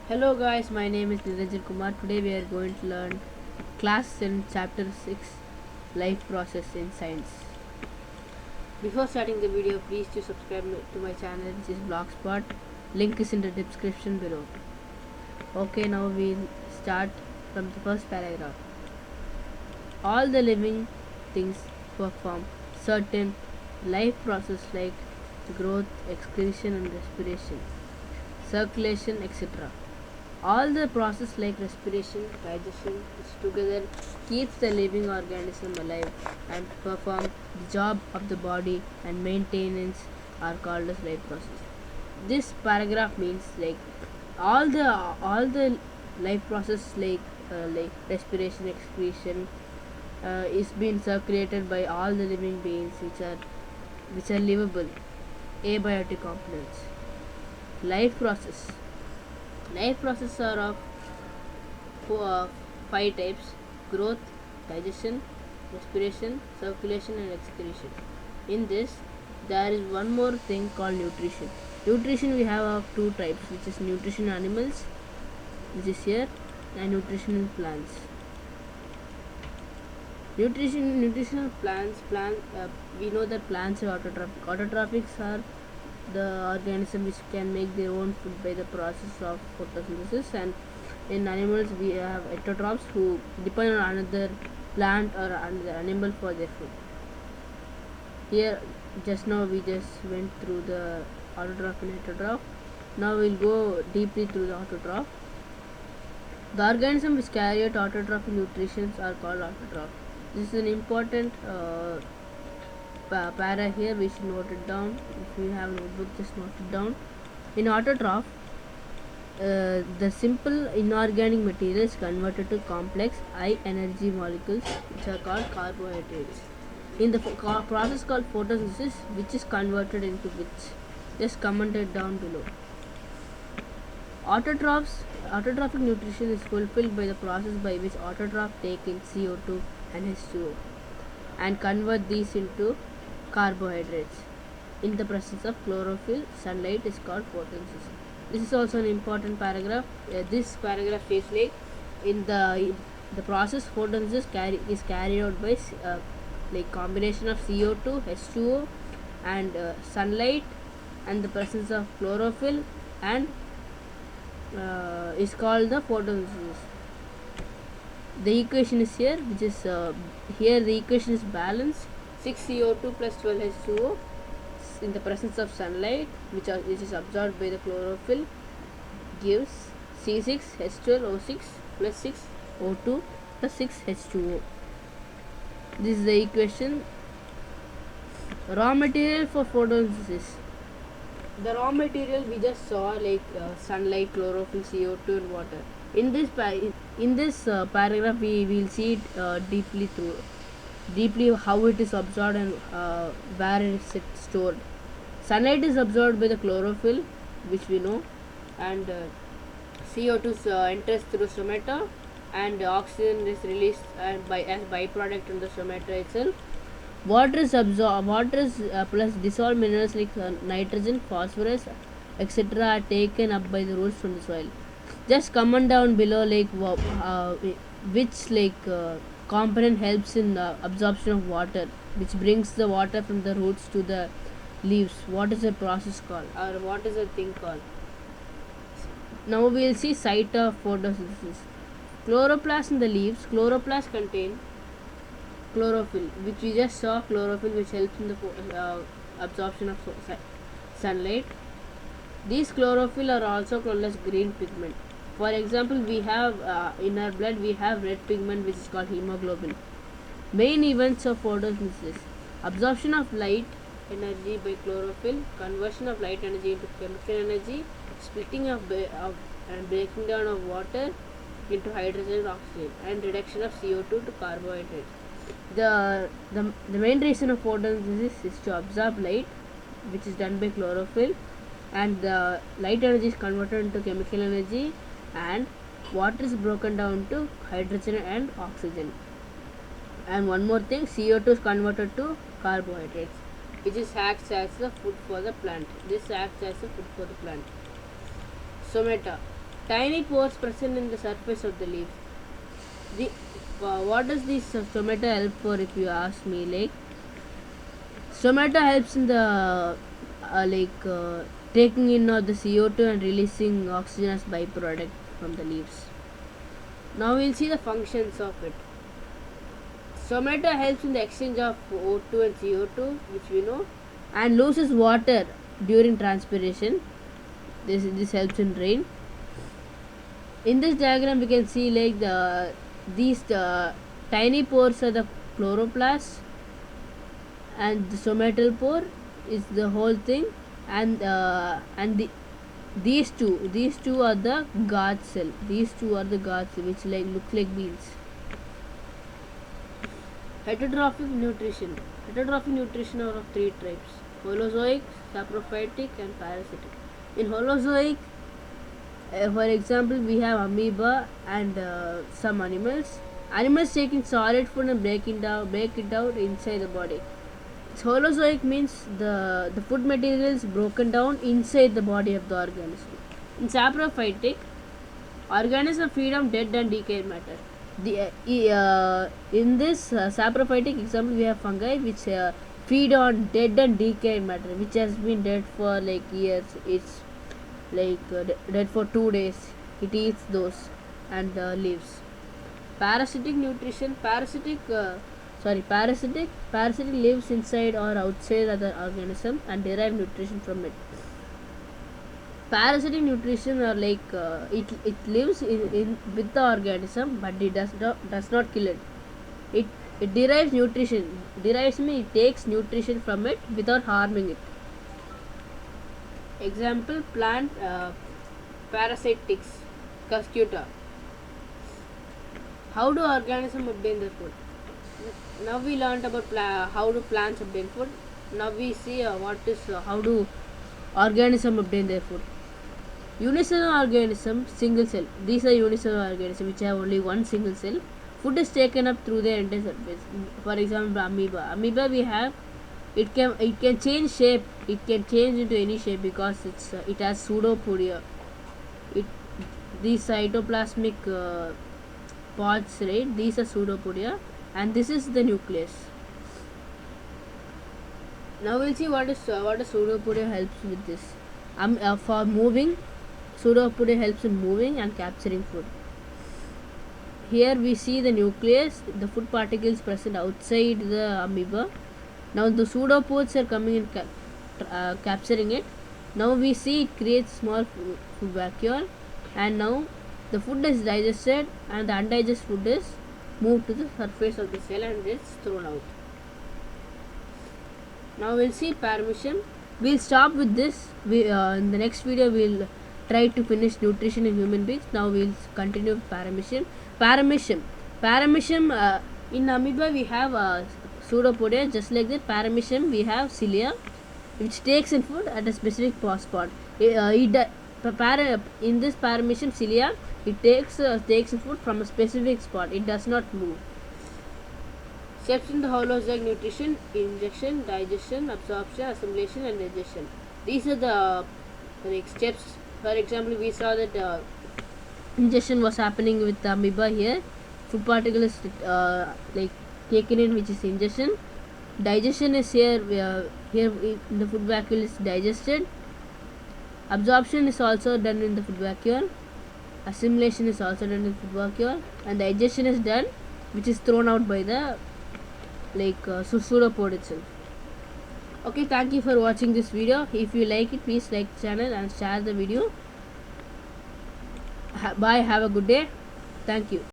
Hello guys, my name is Niranjan Kumar. Today we are going to learn class in chapter 6 life process in science. Before starting the video, please to subscribe to my channel which is Blogspot. Link is in the description below. Okay, now we'll start from the first paragraph. All the living things perform certain life process like growth, excretion and respiration, circulation, etc. All the process like respiration, digestion is together keeps the living organism alive and perform the job of the body and maintenance are called as life process. This paragraph means like all the life process like respiration, excretion is being circulated by all the living beings which are livable abiotic components. Life process. Life processes are of five types: growth, digestion, respiration, circulation, and excretion. In this, there is one more thing called nutrition. Nutrition we have of two types, which is nutrition animals, which is here, and nutritional plants. Nutritional plants. We know that plants are autotrophic. Autotrophics are the organism which can make their own food by the process of photosynthesis, and in animals we have heterotrophs who depend on another plant or another animal for their food. Here just now we just went through the autotroph and heterotroph. Now we'll go deeply through the autotroph. The organisms which carry out autotrophic nutrition are called autotroph. This is an important para here. We should note it down. If you have a notebook, just note it down. In autotroph, the simple inorganic material is converted to complex high energy molecules which are called carbohydrates. In the process called photosynthesis, which is converted into which, just commented down below. Autotrophic nutrition is fulfilled by the process by which autotroph take in CO2 and H2O and convert these into carbohydrates. In the presence of chlorophyll, sunlight is called photosynthesis. This is also an important paragraph. This paragraph says like in the process photosynthesis is carried out by like combination of CO2, H2O, and sunlight, and the presence of chlorophyll, and is called the photosynthesis. The equation is here, which is here the equation is balanced. 6 CO2 plus 12 H2O in the presence of sunlight, which is absorbed by the chlorophyll, gives C6 H12O6 plus 6 O2 plus 6 H2O. This is the equation. Raw material for photosynthesis. The raw material we just saw like sunlight, chlorophyll, CO2, and water. In this paragraph, we will see it deeply how it is absorbed and where it is stored. Sunlight is absorbed by the chlorophyll, which we know, and CO2 enters through stomata, and oxygen is released as byproduct in the stomata itself. Water is plus dissolved minerals like nitrogen, phosphorus, etc. are taken up by the roots from the soil. Just comment down below like which component helps in the absorption of water, which brings the water from the roots to the leaves. What is the process called, or what is the thing called? Now we will see site of photosynthesis. Chloroplast in the leaves. Chloroplast contain chlorophyll, which we just saw. Chlorophyll, which helps in the absorption of sunlight. These chlorophyll are also called as green pigment. For example, we have in our blood we have red pigment, which is called hemoglobin. Main events of photosynthesis: absorption of light energy by chlorophyll, conversion of light energy into chemical energy, splitting of and breaking down of water into hydrogen and oxygen, and reduction of CO2 to carbohydrates. The main reason of photosynthesis is to absorb light, which is done by chlorophyll, and the light energy is converted into chemical energy, and water is broken down to hydrogen and oxygen. And one more thing, CO2 is converted to carbohydrates, which is acts as the food for the plant. This acts as the food for the plant. Stomata. tiny pores present in the surface of the leaves. The what does this stomata help for, if you ask me? Like, stomata helps in the taking in of the CO2 and releasing oxygen as byproduct from the leaves. Now we'll see the functions of it. Stomata helps in the exchange of O2 and CO2, which we know, and loses water during transpiration. This helps in rain. In this diagram, we can see like these tiny pores are the chloroplasts, and the somatal pore is the whole thing, and these two are the guard cell. These two are the guard cell, which look like beans. Heterotrophic nutrition. Heterotrophic nutrition are of three types: holozoic, saprophytic, and parasitic. In holozoic, for example, we have amoeba and some animals. Animals taking solid food and break it down inside the body. Holozoic means the food material is broken down inside the body of the organism. In saprophytic, organisms feed on dead and decayed matter. In this saprophytic example, we have fungi which feed on dead and decayed matter, which has been dead for like years. It's dead for 2 days. It eats those and lives. Parasitic nutrition. Parasitic lives inside or outside other organism and derive nutrition from it. Parasitic nutrition are it lives in with the organism, but it does not kill it. It derives nutrition. It takes nutrition from it without harming it. Example: plant parasitics, Cuscuta. How do organisms obtain their food? Now we learned about how do plants obtain food. Now we see how do organisms obtain their food. Unicellular organism, single cell. These are unicellular organisms which have only one single cell. Food is taken up through their entire surface. For example, amoeba. Amoeba we have. It can change shape. It can change into any shape because it has pseudopodia. These cytoplasmic pods, right? These are pseudopodia, and this is the nucleus. Now we'll see what pseudopodia helps with this. For moving, pseudopodia helps in moving and capturing food. Here we see the nucleus, the food particles present outside the amoeba. Now the pseudopods are coming and capturing it. Now we see it creates small food vacuole, and now the food is digested and the undigested food is moved to the surface of the cell and it's thrown out. Now we'll see paramecium. We'll stop with this. In the next video we'll try to finish nutrition in human beings. Now we'll continue with paramecium. Paramecium in amoeba we have pseudopodia. Just like that, paramecium we have cilia, which takes in food at a specific spot. In this paramecium cilia, it takes in food from a specific spot. It does not move. Steps in the holozoic nutrition: injection, digestion, absorption, assimilation, and digestion. These are the steps. For example, we saw that ingestion was happening with the amoeba here. Food particle is taken in, which is ingestion. Digestion is here. Here the food vacuole is digested. Absorption is also done in the food vacuole. Assimilation is also done in food vacuole, and digestion is done, which is thrown out by the pseudopod itself. Okay, thank you for watching this video. If you like it, please like the channel and share the video. Bye. Have a good day. Thank you.